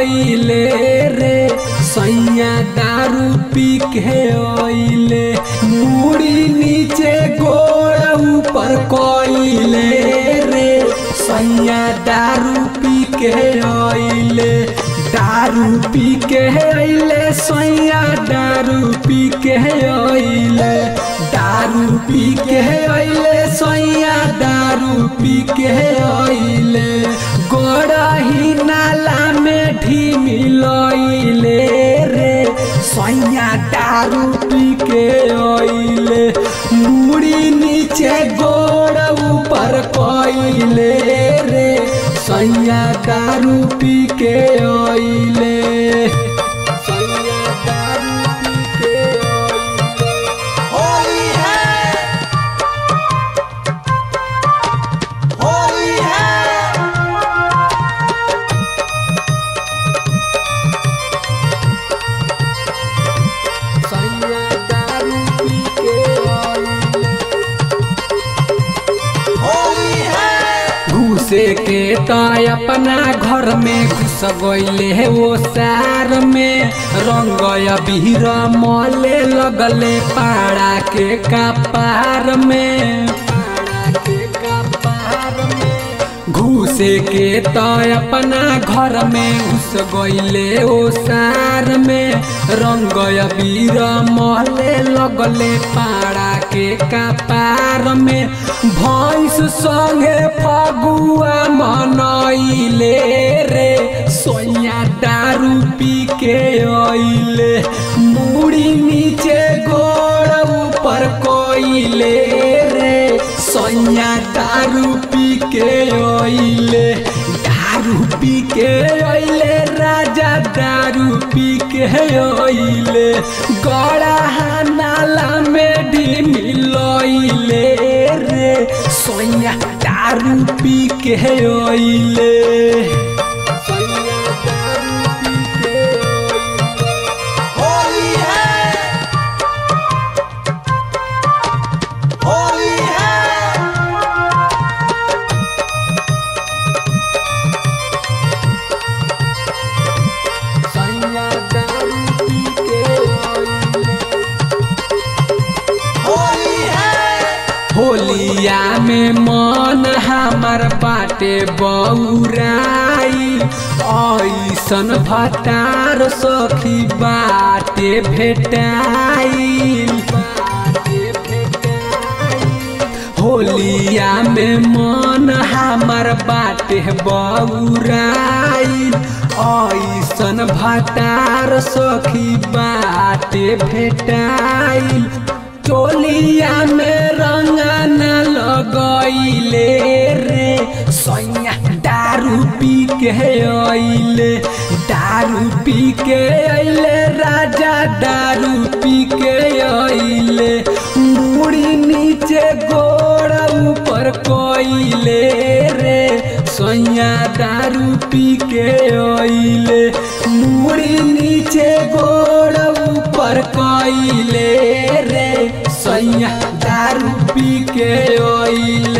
आइले रे सैया दारू पी के आइले। मुड़ी नीचे गोड़ ऊपर कोइले रे सैया दारू पी के आइले। दारू पी के आइले सैया दारू पी के आइले। दारू पी के आइले सैया दारू पी के आइले। गोड़ही नाला में ढिमिलइले रे सैया दारू पी के आइले। मुड़ी नीचे गोड़ ऊपर कोइले रे सैया दारू पी के आइले। घुसे के तो अपना घर में घुस गइले वो सार में। रंग अबीर मले लगले पाड़ा के कपार में। घुसे के तो अपना घर में घुस गइले ओ सार में। रंग अबीर मले लगले पाड़ा के कपार में। भैंस संगे फगुआ मनइले रे सैया दारू पी के आइले। मुड़ी नीचे गोड़ ऊपर कोइले रे सैया दारू पी के आइले। दारू पी के आइले राजा दारू पी के आइले। गड़ा नाला में ढिमिलइले रे सैया दारू पी के आइले। होलिया में मन हमार बाटे बौराई। ऐसन भतार सखी बाटे भेटाई। होलिया में मन हमार बाटे बौराई। ऐसन भतार सखी बाटे भेटाई। चोलिया में रंग न लगइले रे सैया दारू पी के आइले। दारू पी के आइले राजा दारू पी के आइले। मुड़ी नीचे गोड़ ऊपर कोइले रे सैया दारू पी के आइले। मुड़ी नीचे गोड़ ऊपर कोइले रे सैया दारू पी के आइले।